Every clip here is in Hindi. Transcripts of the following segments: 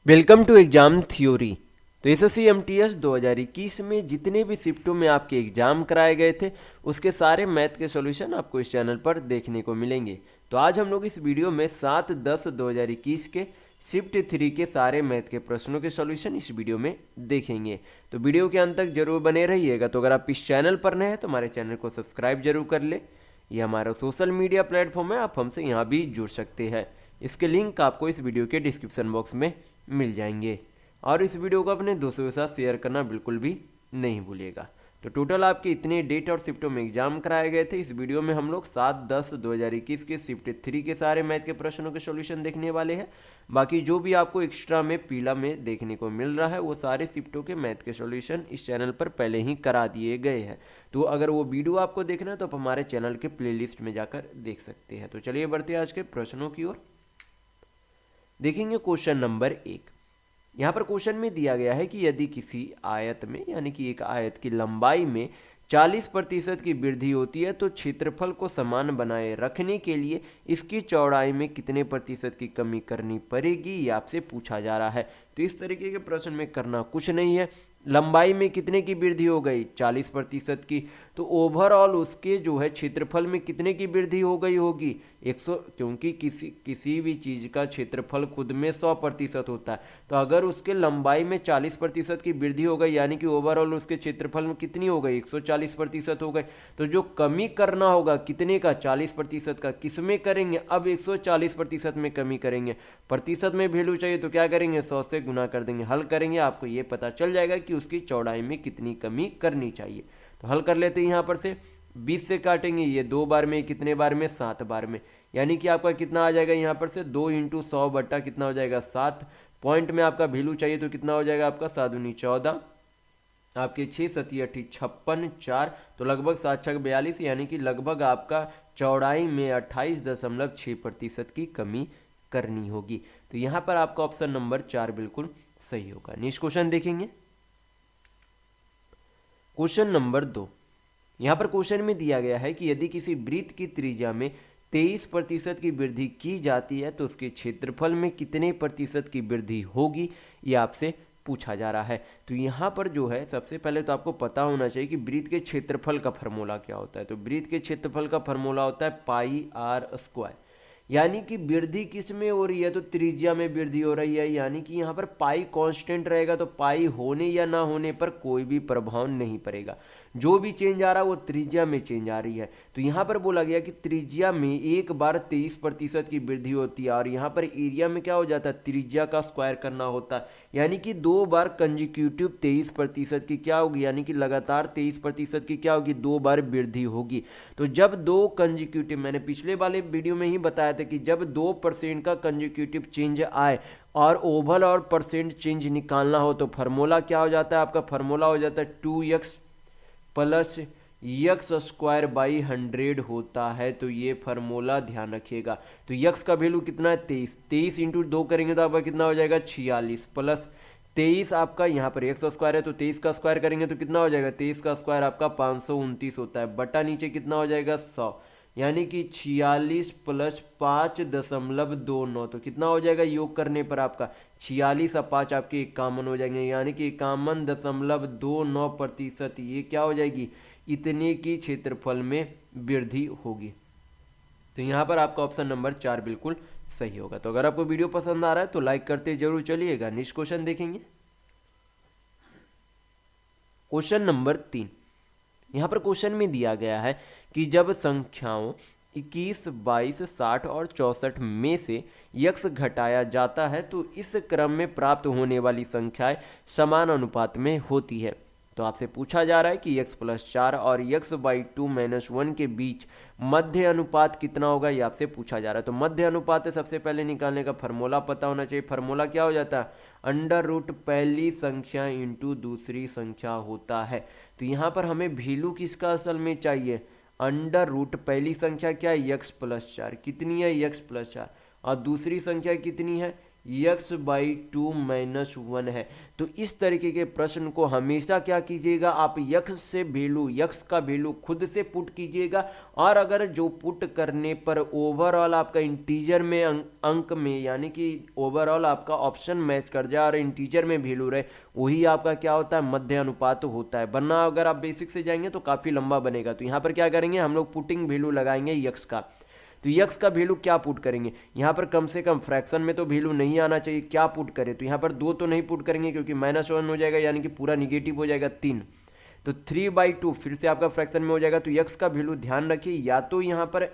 Welcome to exam theory. तो एसएससी एमटीएस 2021 में जितने भी शिफ्टों में आपके एग्जाम कराए गए थे उसके सारे मैथ के सॉल्यूशन आपको इस चैनल पर देखने को मिलेंगे। तो आज हम लोग इस वीडियो में 7-10-2021 के शिफ्ट 3 के सारे मैथ के प्रश्नों के सॉल्यूशन इस वीडियो में देखेंगे। तो वीडियो के अंत तक जरूर बने रहिएगा। तो अगर आप इस चैनल पर नए हैं तो हमारे चैनल को सब्सक्राइब जरूर कर ले। ये हमारा सोशल मीडिया प्लेटफॉर्म है, आप हमसे यहाँ भी जुड़ सकते हैं। इसके लिंक आपको इस वीडियो के डिस्क्रिप्शन बॉक्स में मिल जाएंगे। और इस वीडियो को अपने दोस्तों के साथ शेयर करना बिल्कुल भी नहीं भूलिएगा। तो टोटल आपके इतने डेट और शिफ्टों में एग्जाम कराए गए थे। इस वीडियो में हम लोग 7-10-2021 के शिफ्ट 3 के सारे मैथ के प्रश्नों के सॉल्यूशन देखने वाले हैं। बाकी जो भी आपको एक्स्ट्रा में पीला में देखने को मिल रहा है वो सारे शिफ्टों के मैथ के सॉल्यूशन इस चैनल पर पहले ही करा दिए गए हैं। तो अगर वो वीडियो आपको देखना है तो आप हमारे चैनल के प्लेलिस्ट में जाकर देख सकते हैं। तो चलिए बढ़ते हैं आज के प्रश्नों की ओर। देखेंगे क्वेश्चन नंबर 1। यहाँ पर क्वेश्चन में दिया गया है कि यदि किसी आयत में यानी कि एक आयत की लंबाई में 40% की वृद्धि होती है तो क्षेत्रफल को समान बनाए रखने के लिए इसकी चौड़ाई में कितने प्रतिशत की कमी करनी पड़ेगी, ये आपसे पूछा जा रहा है। तो इस तरीके के प्रश्न में करना कुछ नहीं है। लंबाई में कितने की वृद्धि हो गई, 40% की। तो ओवरऑल उसके जो है क्षेत्रफल में कितने की वृद्धि हो गई होगी, 100, क्योंकि किसी भी चीज़ का क्षेत्रफल खुद में 100% होता है। तो अगर उसके लंबाई में 40% की वृद्धि हो गई यानी कि ओवरऑल उसके क्षेत्रफल में कितनी हो गई, 140% हो गई। तो जो कमी करना होगा कितने का, 40% का। किस में करेंगे, अब 140% में कमी करेंगे। प्रतिशत में वैल्यू चाहिए तो क्या करेंगे, 100 से गुना कर देंगे। हल करेंगे आपको ये पता चल जाएगा कि उसकी चौड़ाई में कितनी कमी करनी चाहिए। तो हल कर लेते हैं। यहाँ पर से 20 से काटेंगे, ये 2 बार में, कितने बार में, 7 बार में। यानी कि आपका कितना आ जाएगा यहाँ पर से 2 × 100 बट्टा कितना हो जाएगा, 7। पॉइंट में आपका वैल्यू चाहिए तो कितना हो जाएगा आपका, 7 दूनी 14, आपके 6 सती 56, 4, तो लगभग 7 छक 42, यानी कि लगभग आपका चौड़ाई में 28.6% की कमी करनी होगी। तो यहाँ पर आपका ऑप्शन नंबर 4 बिल्कुल सही होगा। नेक्स्ट क्वेश्चन देखेंगे, क्वेश्चन नंबर 2। यहाँ पर क्वेश्चन में दिया गया है कि यदि किसी वृत्त की त्रिज्या में 23% की वृद्धि की जाती है तो उसके क्षेत्रफल में कितने प्रतिशत की वृद्धि होगी, ये आपसे पूछा जा रहा है। तो यहाँ पर जो है सबसे पहले तो आपको पता होना चाहिए कि वृत्त के क्षेत्रफल का फॉर्मूला क्या होता है। तो वृत्त के क्षेत्रफल का फॉर्मूला होता है πr²। यानी कि वृद्धि किस में हो रही है, तो त्रिज्या में वृद्धि हो रही है। यानी कि यहाँ पर पाई कांस्टेंट रहेगा तो पाई होने या ना होने पर कोई भी प्रभाव नहीं पड़ेगा। जो भी चेंज आ रहा है वो त्रिज्या में चेंज आ रही है। तो यहाँ पर बोला गया कि त्रिज्या में एक बार 23% की वृद्धि होती है और यहाँ पर एरिया में क्या हो जाता है, त्रिज्या का स्क्वायर करना होता है। यानी कि 2 बार कंजिक्यूटिव 23% की क्या होगी, यानी कि लगातार 23% की क्या होगी, 2 बार वृद्धि होगी। तो जब 2 कंजिक्यूटिव, मैंने पिछले वाले वीडियो में ही बताया था कि जब 2% का कंजिक्यूटिव चेंज आए और ओवल और परसेंट चेंज निकालना हो तो फार्मूला क्या हो जाता है, आपका फार्मूला हो जाता है 2x प्लस x²/100 होता है। तो ये फार्मूला ध्यान रखिएगा। तो x का वैल्यू कितना है, 23 × 2 करेंगे तो आपका कितना हो जाएगा, 46 प्लस 23, आपका यहाँ पर x² है तो 23 का स्क्वायर करेंगे तो कितना हो जाएगा, 23 का स्क्वायर आपका 529 होता है, बटा नीचे कितना हो जाएगा 100, यानी कि 46 प्लस 5.29, तो कितना हो जाएगा योग करने पर आपका 46 और 5 आपके 51 हो जाएंगे, यानी कि 51.29%। ये क्या हो जाएगी, इतने की क्षेत्रफल में वृद्धि होगी। तो यहाँ पर आपका ऑप्शन नंबर 4 बिल्कुल सही होगा। तो अगर आपको वीडियो पसंद आ रहा है तो लाइक करते जरूर चलिएगा। नेक्स्ट क्वेश्चन देखेंगे, क्वेश्चन नंबर 3। यहाँ पर क्वेश्चन में दिया गया है कि जब संख्याओं 21, 22, 60 और 64 में से x घटाया जाता है तो इस क्रम में प्राप्त होने वाली संख्याएं समान अनुपात में होती है। तो आपसे पूछा जा रहा है कि x + 4 और x/2 - 1 के बीच मध्य अनुपात कितना होगा, ये आपसे पूछा जा रहा है। तो मध्य अनुपात सबसे पहले निकालने का फार्मूला पता होना चाहिए। फार्मूला क्या हो जाता है, √ पहली संख्या इंटू दूसरी संख्या होता है। तो यहाँ पर हमें वैल्यू किसका असल में चाहिए, √ पहली संख्या क्या है, x + 4, कितनी है, x + 4, और दूसरी संख्या कितनी है, x/2 - 1 है। तो इस तरीके के प्रश्न को हमेशा क्या कीजिएगा, आप यक्स से वैल्यू, यक्स का वैल्यू खुद से पुट कीजिएगा, और अगर जो पुट करने पर ओवरऑल आपका इंटीजर में अंक में, यानी कि ओवरऑल आपका ऑप्शन मैच कर जाए और इंटीजर में वैल्यू रहे, वही आपका क्या होता है, मध्य अनुपात होता है। वरना अगर आप बेसिक से जाएंगे तो काफ़ी लंबा बनेगा। तो यहाँ पर क्या करेंगे, हम लोग पुटिंग वैल्यू लगाएंगे यक्स का। तो यक्स का वैल्यू क्या पुट करेंगे, यहाँ पर कम से कम फ्रैक्शन में तो वैल्यू नहीं आना चाहिए, क्या पुट करें, तो यहाँ पर 2 तो नहीं पुट करेंगे क्योंकि -1 हो जाएगा, यानी कि पूरा निगेटिव हो जाएगा 3। तो 3/2 फिर से आपका फ्रैक्शन में हो जाएगा। तो यक्स का वैल्यू ध्यान रखिए, या तो यहाँ पर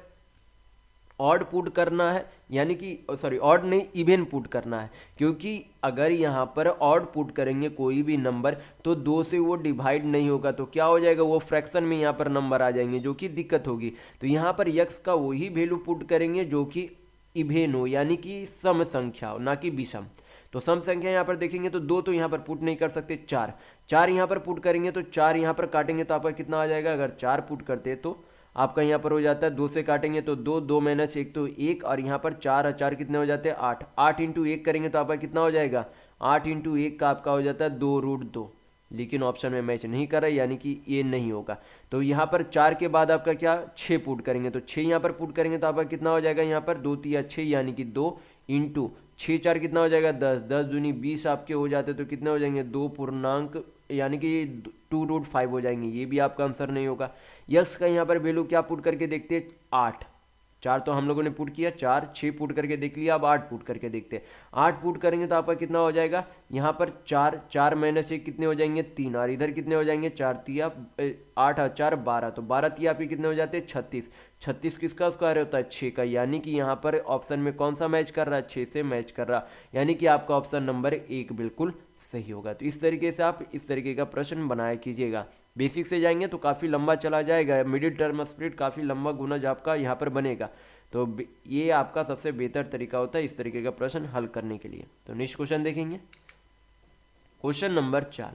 ऑड पुट करना है, यानी कि सॉरी ऑड नहीं, इवन पुट करना है, क्योंकि अगर यहाँ पर ऑड पुट करेंगे कोई भी नंबर तो 2 से वो डिवाइड नहीं होगा, तो क्या हो जाएगा, वो फ्रैक्शन में यहाँ पर नंबर आ जाएंगे, जो कि दिक्कत होगी। तो यहाँ पर यक्स का वही वैल्यू पुट करेंगे जो कि इवेन हो, यानी कि सम संख्या हो, ना कि विषम। तो सम संख्या यहाँ पर देखेंगे तो 2 तो यहाँ पर पुट नहीं कर सकते, 4 यहाँ पर पुट करेंगे तो 4 यहाँ पर काटेंगे तो आपका कितना आ जाएगा, अगर 4 पुट करते तो आपका यहाँ पर हो जाता है 2 से काटेंगे तो 2, 2 - 1 तो 1, और यहाँ पर 4 और 4 कितने हो जाते हैं, 8, 8 × 1 करेंगे तो आपका कितना हो जाएगा, 8 × 1 का आपका हो जाता है 2√2। लेकिन ऑप्शन में मैच नहीं कर रहा है, यानी कि ये नहीं होगा। तो यहाँ पर 4 के बाद आपका क्या, 6 पुट करेंगे, तो 6 यहाँ पर पुट करेंगे तो आपका कितना हो जाएगा, यहाँ पर 2 × 6 यानी कि 2 × 6 4 कितना हो जाएगा, 10, 10 दूनी 20 आपके हो जाते, तो कितने हो जाएंगे, 2 पूर्णांक यानी कि 2√5 हो जाएंगे। ये भी आपका आंसर नहीं होगा। यक्स का यहाँ पर वैल्यू क्या पुट करके देखते हैं, 8, 4 तो हम लोगों ने पुट किया, 4, 6 पुट करके देख लिया, अब 8 पुट करके देखते हैं। 8 पुट करेंगे तो आपका कितना हो जाएगा, यहाँ पर 4, 4 - 1 कितने हो जाएंगे, 3, और इधर कितने हो जाएंगे, 4 तिया 8 और 4 12, तो 12 तिया आपके कितने हो जाते हैं, 36। 36 किसका स्क्वायर होता है, 6 का, यानी कि यहाँ पर ऑप्शन में कौन सा मैच कर रहा है, 6 से मैच कर रहा, यानी कि आपका ऑप्शन नंबर 1 बिल्कुल सही होगा। तो इस तरीके से आप इस तरीके का प्रश्न बनाया कीजिएगा। बेसिक से जाएंगे तो काफ़ी लंबा चला जाएगा, मिडिल टर्म स्प्लिट काफ़ी लंबा गुणज आपका यहाँ पर बनेगा। तो ये आपका सबसे बेहतर तरीका होता है इस तरीके का प्रश्न हल करने के लिए। तो नेक्स्ट क्वेश्चन देखेंगे, क्वेश्चन नंबर 4।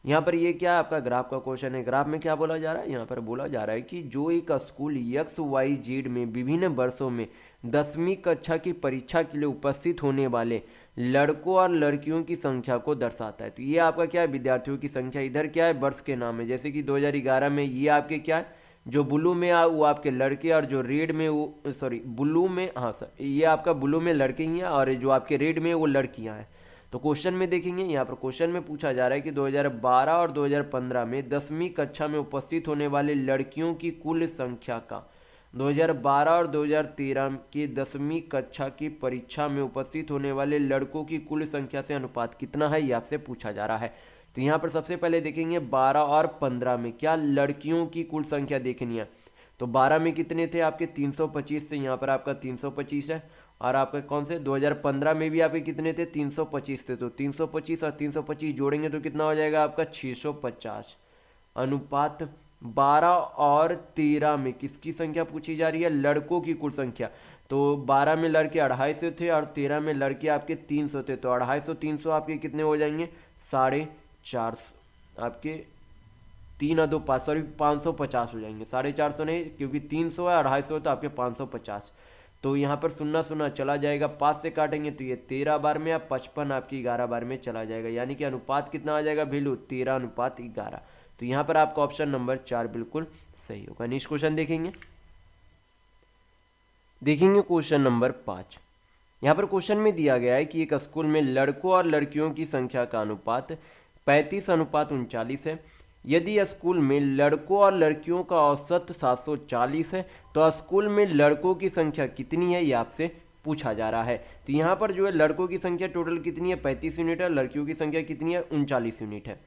यहाँ पर ये क्या है, आपका ग्राफ का क्वेश्चन है। ग्राफ में क्या बोला जा रहा है, यहाँ पर बोला जा रहा है कि जो एक स्कूल XYZ में विभिन्न वर्षों में 10वीं कक्षा की परीक्षा के लिए उपस्थित होने वाले लड़कों और लड़कियों की संख्या को दर्शाता है। तो ये आपका क्या है, विद्यार्थियों की संख्या, इधर क्या है, वर्ष के नाम है। जैसे कि 2011 में ये आपके क्या है, जो ब्लू में वो आपके लड़के, और जो रेड में वो सॉरी ब्लू में, हाँ सर ये आपका ब्लू में लड़के ही हैं, और जो आपके रेड में वो लड़कियां हैं। तो क्वेश्चन में देखेंगे, यहाँ पर क्वेश्चन में पूछा जा रहा है कि 2012 और 2015 में 10वीं कक्षा में उपस्थित होने वाले लड़कियों की कुल संख्या का 2012 और 2013 की 10वीं कक्षा की परीक्षा में उपस्थित होने वाले लड़कों की कुल संख्या से अनुपात कितना है, ये आपसे पूछा जा रहा है। तो यहाँ पर सबसे पहले देखेंगे 12 और 15 में क्या लड़कियों की कुल संख्या देखनी है। तो 12 में कितने थे आपके, 325 से यहाँ पर आपका 325 है, और आपके कौन से 2015 में भी आपके कितने थे, 325 थे। तो 325 और 325 जोड़ेंगे तो कितना हो जाएगा आपका 650। अनुपात 12 और 13 में किसकी संख्या पूछी जा रही है, लड़कों की कुल संख्या। तो 12 में लड़के 250 थे और 13 में लड़के आपके 300 थे। तो 250 300 आपके कितने हो जाएंगे, 450, आपके 3 और 2 5, सॉरी 550 हो जाएंगे, 450 नहीं, क्योंकि 300 है, 250 है, तो आपके 550। तो यहाँ पर 0 0 चला जाएगा, 5 से काटेंगे तो ये 13 बार में, या 55 आपकी 11 बार में चला जाएगा, यानी कि अनुपात कितना आ जाएगा, वैल्यू 13:11। तो यहाँ पर आपका ऑप्शन नंबर 4 बिल्कुल सही होगा। नेक्स्ट क्वेश्चन देखेंगे क्वेश्चन नंबर 5। यहाँ पर क्वेश्चन में दिया गया है कि एक स्कूल में लड़कों और लड़कियों की संख्या का अनुपात 35:39 है। यदि स्कूल में लड़कों और लड़कियों का औसत 740 है तो स्कूल में लड़कों की संख्या कितनी है, ये आपसे पूछा जा रहा है। तो यहाँ पर जो है लड़कों की संख्या टोटल कितनी है, 35 यूनिट है, लड़कियों की संख्या कितनी है, 39 यूनिट है।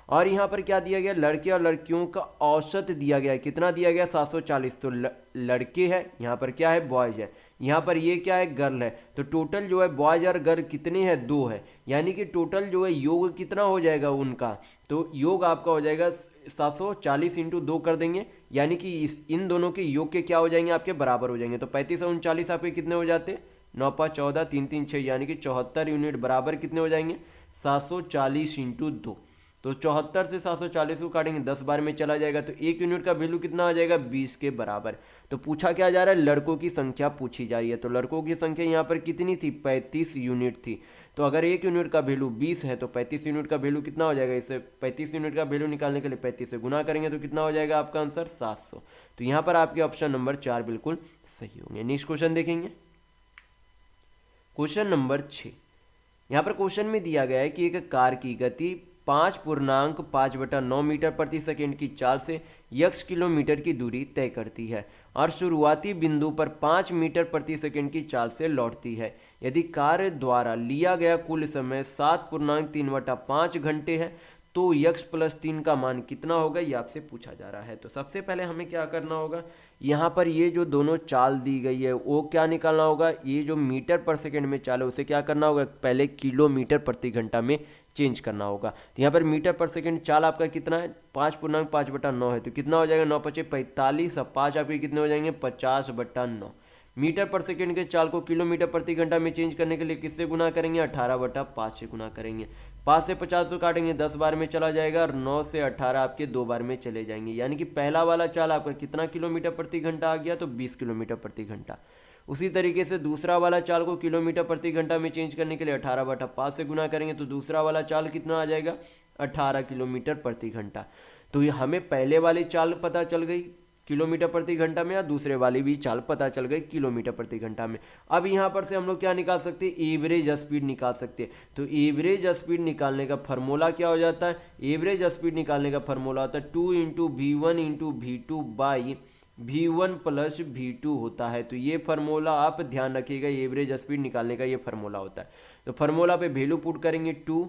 और यहाँ पर क्या दिया गया, लड़के और लड़कियों का औसत दिया गया है, कितना दिया गया, 740। तो लड़के हैं, यहाँ पर क्या है, बॉयज है, यहाँ पर ये क्या है, गर्ल है। तो टोटल जो है बॉयज और गर्ल कितने हैं, 2 है, यानी कि टोटल जो है योग कितना हो जाएगा उनका, तो योग आपका हो जाएगा 740 × 2 कर देंगे, यानी कि इन दोनों के योग के क्या हो जाएंगे, आपके बराबर हो जाएंगे। तो 35 और 39 आपके कितने हो जाते, 9 5 14 3 3 6, यानी कि 74 यूनिट बराबर कितने हो जाएंगे, 740 × 2। तो 74 से 740 को काटेंगे 10 बार में चला जाएगा, तो 1 यूनिट का वैल्यू कितना आ जाएगा 20 के बराबर। तो पूछा क्या जा रहा है, लड़कों की संख्या पूछी जा रही है। तो लड़कों की संख्या यहाँ पर कितनी थी, 35 यूनिट थी। तो अगर 1 यूनिट का वैल्यू 20 है तो 35 यूनिट का वैल्यू कितना हो जाएगा, इसे 35 यूनिट का वैल्यू निकालने के लिए 35 से गुना करेंगे तो कितना हो जाएगा आपका आंसर 700। तो यहाँ पर आपके ऑप्शन नंबर 4 बिल्कुल सही होंगे। नेक्स्ट क्वेश्चन देखेंगे, क्वेश्चन नंबर 6। यहाँ पर क्वेश्चन में दिया गया है कि एक कार की गति 5.5/9 मीटर प्रति सेकेंड की चाल से x किलोमीटर की दूरी तय करती है और शुरुआती बिंदु पर 5 मीटर प्रति सेकेंड की चाल से लौटती है। यदि कार द्वारा लिया गया कुल समय 7.3/5 घंटे है तो x+3 का मान कितना होगा, ये आपसे पूछा जा रहा है। तो सबसे पहले हमें क्या करना होगा, यहाँ पर ये जो दोनों चाल दी गई है वो क्या निकालना होगा, ये जो मीटर पर सेकंड में चाल है उसे क्या करना होगा, पहले किलोमीटर प्रति घंटा में चेंज करना होगा। तो यहाँ पर मीटर पर सेकंड चाल आपका कितना है 5.5/9 है, तो कितना हो जाएगा 9×5 = 45, अब 5 आपके कितने हो जाएंगे 50/9। मीटर पर सेकंड के चाल को किलोमीटर प्रति घंटा में चेंज करने के लिए किससे गुना करेंगे, 18/5 से गुना करेंगे। 5 से 50 को काटेंगे 10 बार में चला जाएगा और 9 से 18 आपके 2 बार में चले जाएंगे, यानी कि पहला वाला चाल आपका कितना किलोमीटर प्रति घंटा आ गया, तो 20 किलोमीटर प्रति घंटा। उसी तरीके से दूसरा वाला चाल को किलोमीटर प्रति घंटा में चेंज करने के लिए 18/5 से गुना करेंगे तो दूसरा वाला चाल कितना आ जाएगा 18 किलोमीटर प्रति घंटा। तो ये हमें पहले वाली चाल पता चल गई किलोमीटर प्रति घंटा में, या दूसरे वाली भी चाल पता चल गई किलोमीटर प्रति घंटा में। अब यहाँ पर से हम लोग क्या निकाल सकते हैं, एवरेज स्पीड निकाल सकते हैं। तो एवरेज स्पीड निकालने का फॉर्मूला क्या हो जाता है, एवरेज स्पीड निकालने का फॉर्मूला होता है 2 × V1 × V2 by V1 + V2 होता है। तो ये फार्मूला आप ध्यान रखिएगा, एवरेज स्पीड निकालने का ये फार्मूला होता है। तो फार्मूला पे वैल्यू पुट करेंगे 2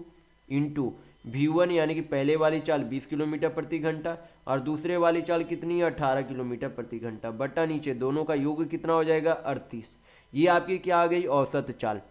× V1 यानी कि पहले वाली चाल 20 किलोमीटर प्रति घंटा और दूसरे वाली चाल कितनी है 18 किलोमीटर प्रति घंटा, बटा नीचे दोनों का योग कितना हो जाएगा 38। ये आपकी क्या आ गई औसत चाल।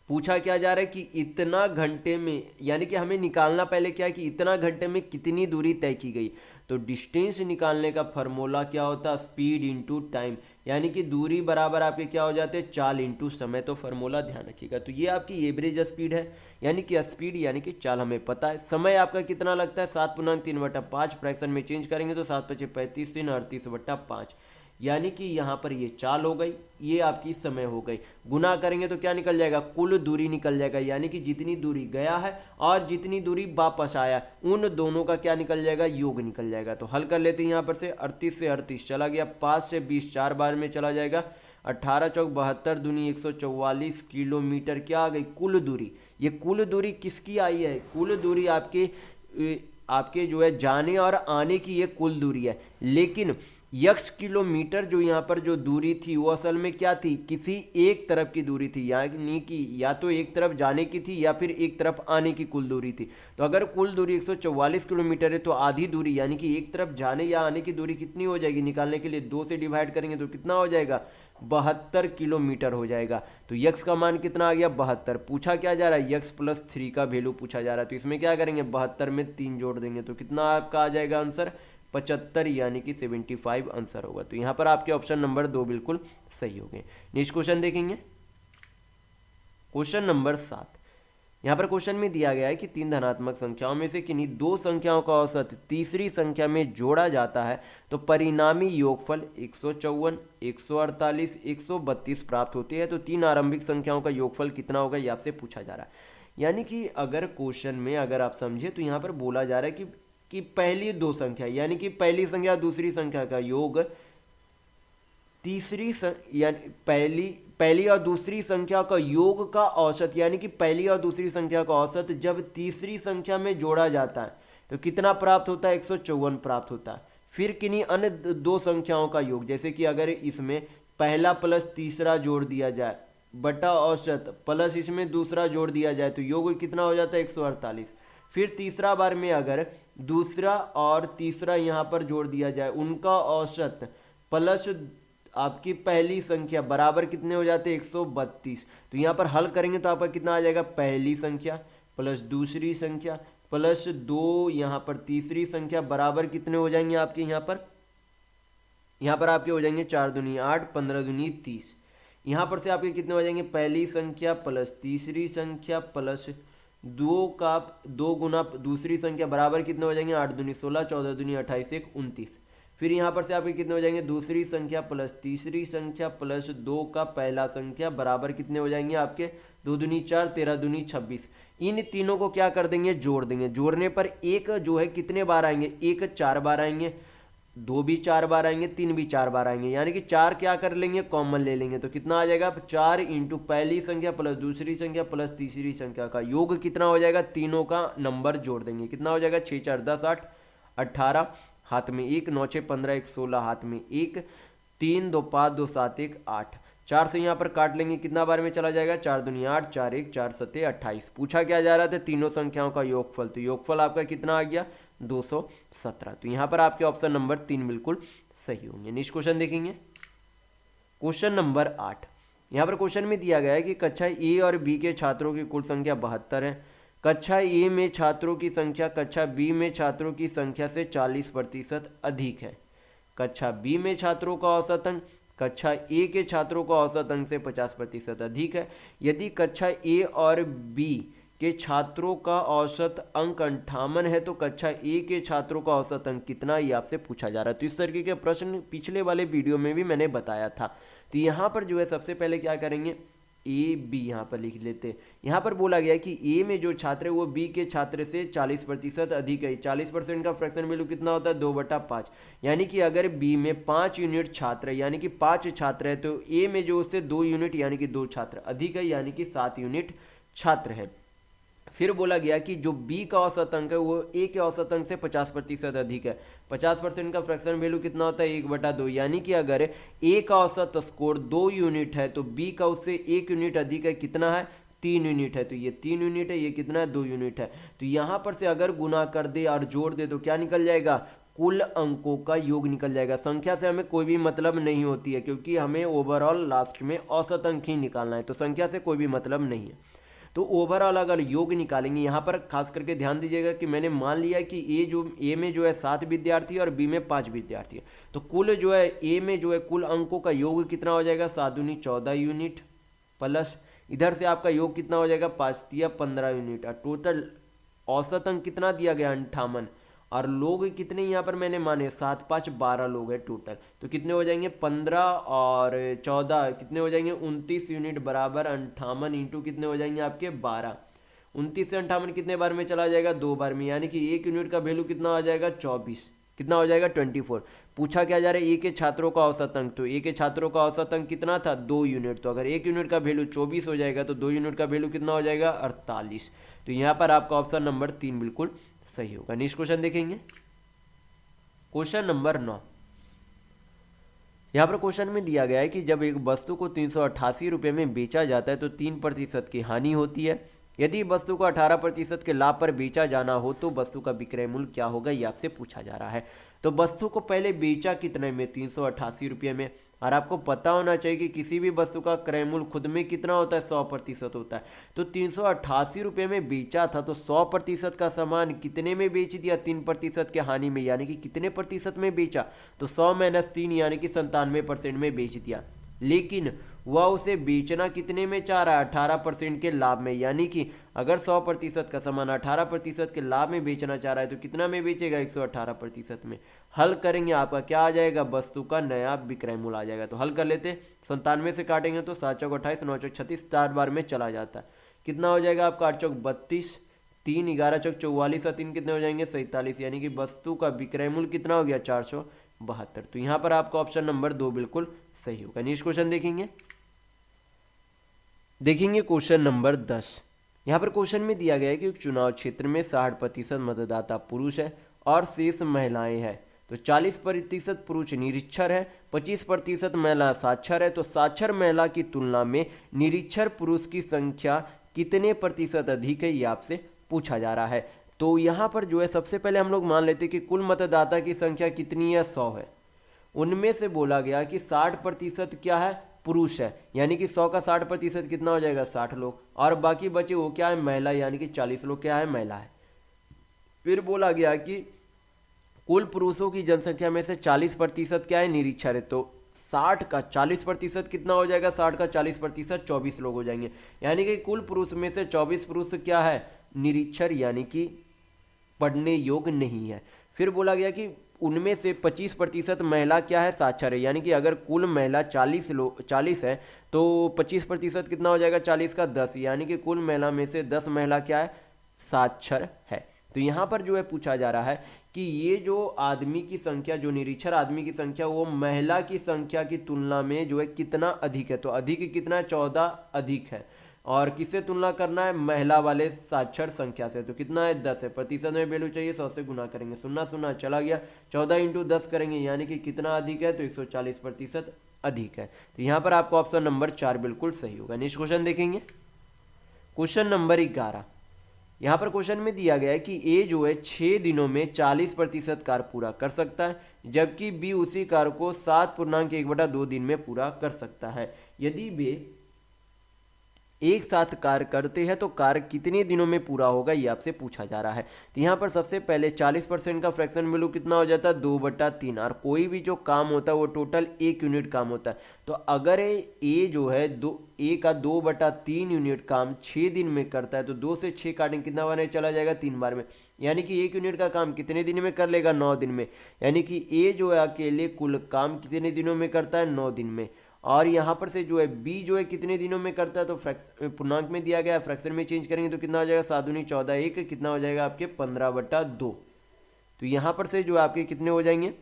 पूछा क्या जा रहा है कि इतना घंटे में, यानी कि हमें निकालना पहले क्या है कि इतना घंटे में कितनी दूरी तय की गई। तो डिस्टेंस निकालने का फॉर्मूला क्या होता है, स्पीड इंटू टाइम, यानी कि दूरी बराबर आपके क्या हो जाते हैं चाल इंटू समय। तो फार्मूला ध्यान रखिएगा। तो ये आपकी एवरेज स्पीड है, यानी कि स्पीड यानी कि चाल हमें पता है। समय आपका कितना लगता है 7.3/5, फ्रैक्शन में चेंज करेंगे तो 7 × 5 = 35, 38/5, यानी कि यहाँ पर ये चाल हो गई, ये आपकी समय हो गई। गुना करेंगे तो क्या निकल जाएगा, कुल दूरी निकल जाएगा, यानी कि जितनी दूरी गया है और जितनी दूरी वापस आया उन दोनों का क्या निकल जाएगा, योग निकल जाएगा। तो हल कर लेते हैं यहाँ पर से 38 से 38 चला गया, 5 से 20 4 बार में चला जाएगा, 18 × 4 = 72, दूनी 144 किलोमीटर क्या आ गई कुल दूरी। ये कुल दूरी किसकी आई है, कुल दूरी आपके जो है जाने और आने की ये कुल दूरी है। लेकिन x किलोमीटर जो यहाँ पर जो दूरी थी वो असल में क्या थी, किसी एक तरफ की दूरी थी, यानी कि या तो एक तरफ जाने की थी या फिर एक तरफ आने की कुल दूरी थी। तो अगर कुल दूरी 144 किलोमीटर है तो आधी दूरी यानी कि एक तरफ जाने या आने की दूरी कितनी हो जाएगी, निकालने के लिए 2 से डिवाइड करेंगे तो कितना हो जाएगा 72 किलोमीटर हो जाएगा। तो x का मान कितना आ गया 72। पूछा क्या जा रहा है x+3 का वैल्यू पूछा जा रहा है। तो इसमें क्या करेंगे 72 में 3 जोड़ देंगे तो कितना आपका आ जाएगा आंसर 75, यानी कि 75 आंसर होगा। तो यहाँ पर आपके ऑप्शन नंबर 2 बिल्कुल सही हो गए। नेक्स्ट क्वेश्चन देखेंगे, क्वेश्चन नंबर 7। यहाँ पर क्वेश्चन में दिया गया है कि 3 धनात्मक संख्याओं में से किन्हीं 2 संख्याओं का औसत तीसरी संख्या में जोड़ा जाता है तो परिणामी योगफल 154, 148, 132 प्राप्त होती है। तो 3 आरंभिक संख्याओं का योगफल कितना होगा, ये आपसे पूछा जा रहा है। यानी कि अगर क्वेश्चन में अगर आप समझे तो यहाँ पर बोला जा रहा है कि पहली 2 संख्या यानी कि पहली संख्या दूसरी संख्या का योग यानी पहली और दूसरी संख्या का योग का औसत, यानी कि पहली और दूसरी संख्या का औसत जब तीसरी संख्या में जोड़ा जाता है तो कितना प्राप्त होता है 154 प्राप्त होता है। फिर किन्हीं अन्य 2 संख्याओं का योग, जैसे कि अगर इसमें पहला प्लस तीसरा जोड़ दिया जाए बटा औसत प्लस इसमें दूसरा जोड़ दिया जाए तो योग कितना हो जाता है 148। फिर तीसरा बार में अगर दूसरा और तीसरा यहाँ पर जोड़ दिया जाए उनका औसत प्लस आपकी पहली संख्या बराबर कितने हो जाते हैं 132। तो यहाँ पर हल करेंगे तो आपका कितना आ जाएगा, पहली संख्या प्लस दूसरी संख्या प्लस 2 यहाँ पर तीसरी संख्या बराबर कितने हो जाएंगे आपके यहाँ पर आपके हो जाएंगे 4 दूनी 8, 15 दूनी 30। यहाँ पर से आपके कितने हो जाएंगे, पहली संख्या प्लस तीसरी संख्या प्लस दो का 2 गुना दूसरी संख्या बराबर कितने हो जाएंगे, 8 दूनी 16, 14 दूनी 28, 1 29। फिर यहाँ पर से आपके कितने हो जाएंगे, दूसरी संख्या प्लस तीसरी संख्या प्लस 2 का पहला संख्या बराबर कितने हो जाएंगे आपके, 2 दूनी 4, 13 दूनी 26। इन तीनों को क्या कर देंगे, जोड़ देंगे। जोड़ने पर एक जो है कितने बार आएंगे, एक 4 बार आएंगे, 2 भी 4 बार आएंगे, 3 भी 4 बार आएंगे, यानी कि 4 क्या कर लेंगे, कॉमन ले लेंगे। तो कितना आ जाएगा, 4 इंटू पहली संख्या प्लस दूसरी संख्या प्लस तीसरी संख्या का योग कितना हो जाएगा, तीनों का नंबर जोड़ देंगे। कितना हो जाएगा, 6 4 10 8, 18 हाथ में 1, 9 6 15 1 16 हाथ में 1, 3 2 5 2 7 1 8। 4 से यहाँ पर काट लेंगे, कितना बार में चला जाएगा, 4 दूनी 8, 4 1 4 7 28। पूछा क्या जा रहा था, तीनों संख्याओं का योगफल। तो योगफल आपका कितना आ गया, 217। तो यहाँ पर आपके ऑप्शन नंबर 3 बिल्कुल सही होंगे। नेक्स्ट क्वेश्चन देखेंगे, क्वेश्चन नंबर 8। यहाँ पर क्वेश्चन में दिया गया है कि कक्षा ए और बी के छात्रों की कुल संख्या 72 है। कक्षा ए में छात्रों की संख्या कक्षा बी में छात्रों की संख्या से 40% अधिक है। कक्षा बी में छात्रों का औसत अंक कक्षा ए के छात्रों का औसत अंक से 50% अधिक है। यदि कक्षा ए और बी के छात्रों का औसत अंक 58 है तो कक्षा ए के छात्रों का औसत अंक कितना, ये आपसे पूछा जा रहा है। तो इस तरीके के प्रश्न पिछले वाले वीडियो में भी मैंने बताया था। तो यहाँ पर जो है सबसे पहले क्या करेंगे, ए बी यहाँ पर लिख लेते हैं। यहाँ पर बोला गया कि ए में जो छात्र है वो बी के छात्र से 40% अधिक है। 40% का फ्रैक्शन वैल्यू कितना होता है, 2/5। यानी कि अगर बी में 5 यूनिट छात्र है, यानी कि 5 छात्र है, तो ए में जो उससे 2 यूनिट यानी कि 2 छात्र अधिक है, यानी कि 7 यूनिट छात्र है। फिर बोला गया कि जो बी का औसत अंक है वो ए के औसत अंक से 50% अधिक है। 50% का फ्रैक्शन वैल्यू कितना होता है, 1/2। यानी कि अगर ए का औसत स्कोर 2 यूनिट है तो बी का उससे 1 यूनिट अधिक है, कितना है, 3 यूनिट है। तो ये 3 यूनिट है, ये कितना है, 2 यूनिट है। तो यहाँ पर से अगर गुना कर दे और जोड़ दे तो क्या निकल जाएगा, कुल अंकों का योग निकल जाएगा। संख्या से हमें कोई भी मतलब नहीं होती है, क्योंकि हमें ओवरऑल लास्ट में औसत अंक ही निकालना है। तो संख्या से कोई भी मतलब नहीं है। तो ओवरऑल अगर योग निकालेंगे, यहाँ पर खास करके ध्यान दीजिएगा कि मैंने मान लिया कि ए में जो है 7 विद्यार्थी और बी में 5 विद्यार्थी है। तो कुल जो है ए में जो है कुल अंकों का योग कितना हो जाएगा, 7 दूनी 14 यूनिट प्लस इधर से आपका योग कितना हो जाएगा, 5 तिया 15 यूनिट। और टोटल औसत अंक कितना दिया गया, 58। और लोग कितने यहाँ पर मैंने माने, 7 5 12 लोग हैं टोटल। तो कितने हो जाएंगे, 15 और 14 कितने हो जाएंगे, 29 यूनिट बराबर 58 इंटू कितने हो जाएंगे आपके 12। 29 से 58 कितने बार में चला जाएगा, 2 बार में, यानी कि 1 यूनिट का वैल्यू कितना आ जाएगा, 24। कितना हो जाएगा, 24। पूछा क्या जा रहा है, ए के छात्रों का औसत अंक। तो ए के छात्रों का औसत अंक कितना था, 2 यूनिट। तो अगर 1 यूनिट का वैल्यू 24 हो जाएगा तो 2 यूनिट का वैल्यू कितना हो जाएगा, 48। तो यहाँ पर आपका ऑप्शन नंबर 3 बिल्कुल सही होगा। नेक्स्ट क्वेश्चन देखेंगे, क्वेश्चन नंबर 9। यहाँ पर क्वेश्चन में दिया गया है कि जब एक वस्तु को 388 रुपये में बेचा जाता है तो 3% की हानि होती है। यदि वस्तु को 18% के लाभ पर बेचा जाना हो तो वस्तु का विक्रय मूल्य क्या होगा, ये आपसे पूछा जा रहा है। तो वस्तु को पहले बेचा कितने में, 388 रुपये में। और आपको पता होना चाहिए कि किसी भी वस्तु का क्रय मूल्य खुद में कितना होता है, 100% होता है। तो 388 रुपये में बेचा था तो 100% का सामान कितने में बेच दिया, 3% के हानि में, यानी कि कितने प्रतिशत में बेचा, तो 100 - 3 यानी कि 97% में बेच दिया। लेकिन वह उसे बेचना कितने में चाह रहा है, 18% के लाभ में। यानी कि अगर 100% का सामान 18% के लाभ में बेचना चाह रहा है तो कितना में बेचेगा, 118% में। हल करेंगे, आपका क्या आ जाएगा, वस्तु का नया विक्रय मूल्य आ जाएगा। तो हल कर लेते, 97 से काटेंगे तो 7 चौक 28, 9 चौक 36, 4 बार में चला जाता है। कितना हो जाएगा आपका, 8 चौक 32, 3 11 चौक 44 और 3 कितने हो जाएंगे, 47। यानी कि वस्तु का विक्रय मूल्य कितना हो गया, 472। तो यहाँ पर आपका ऑप्शन नंबर 2 बिल्कुल सही होगा। नेक्स्ट क्वेश्चन देखेंगे क्वेश्चन नंबर 10। यहाँ पर क्वेश्चन में दिया गया है कि एक चुनाव क्षेत्र में 60% मतदाता पुरुष है और शेष महिलाएं हैं। तो 40% पुरुष निरीक्षर है, 25% महिला साक्षर है। तो साक्षर महिला की तुलना में निरीक्षर पुरुष की संख्या कितने प्रतिशत अधिक है, ये आपसे पूछा जा रहा है। तो यहाँ पर जो है सबसे पहले हम लोग मान लेते हैं कि कुल मतदाता की संख्या कितनी है, 100 है। उनमें से बोला गया कि 60% क्या है, पुरुष है। यानी कि 100 का 60% कितना हो जाएगा, 60 लोग। और बाकी बचे वो क्या है, महिला, यानी कि 40 लोग क्या है, महिला है। फिर बोला गया कि कुल पुरुषों की जनसंख्या में से 40% क्या है, निरीक्षर है। तो 60 का 40% कितना हो जाएगा, 60 का 40% 24 लोग हो जाएंगे। यानी कि कुल पुरुष में से 24 पुरुष क्या है, निरीक्षर यानी कि पढ़ने योग्य नहीं है। फिर बोला गया कि उनमें से 25% महिला क्या है, साक्षर है। यानी कि अगर कुल महिला 40 है तो 25% कितना हो जाएगा, 40 का 10, यानी कि कुल महिला में से 10 महिला क्या है, साक्षर है। तो यहाँ पर जो है पूछा जा रहा है कि ये जो आदमी की संख्या, जो निरीक्षर आदमी की संख्या, वो महिला की संख्या की तुलना में जो है कितना अधिक है। तो अधिक कितना है, 14 अधिक है। और किससे तुलना करना है, महिला वाले साक्षर संख्या से। तो कितना है, 10 है। प्रतिशत में वैल्यू चाहिए, 100 से गुना करेंगे। सुनना सुना चला गया, 14 इंटू 10 करेंगे, यानी कि कितना अधिक है, तो 140% अधिक है। तो यहाँ पर आपको ऑप्शन नंबर 4 बिल्कुल सही होगा। नेक्स्ट क्वेश्चन देखेंगे, क्वेश्चन नंबर 11। यहाँ पर क्वेश्चन में दिया गया है कि ए जो है 6 दिनों में 40% कार्य पूरा कर सकता है, जबकि बी उसी कार्य को 7.1/2 दिन में पूरा कर सकता है। यदि वे एक साथ कार्य करते हैं तो कार्य कितने दिनों में पूरा होगा, ये आपसे पूछा जा रहा है। तो यहाँ पर सबसे पहले 40% का फ्रैक्शन वैल्यू कितना हो जाता है, 2/3। और कोई भी जो काम होता है वो टोटल 1 यूनिट काम होता है। तो अगर ए जो है ए का 2/3 यूनिट काम 6 दिन में करता है, तो 2 से 6 काटेंगे, कितना बार चला जाएगा, 3 बार में। यानी कि 1 यूनिट का काम कितने दिन में कर लेगा, 9 दिन में। यानी कि ए जो है अकेले कुल काम कितने दिनों में करता है, 9 दिन में। और यहाँ पर से जो है बी जो है कितने दिनों में करता है, तो पूर्णांक में दिया गया है, फ्रैक्शन में चेंज करेंगे तो कितना हो जाएगा, 7 दूनी 14, 1 कितना हो जाएगा आपके 15/2। तो यहाँ पर से जो आपके कितने हो जाएंगे,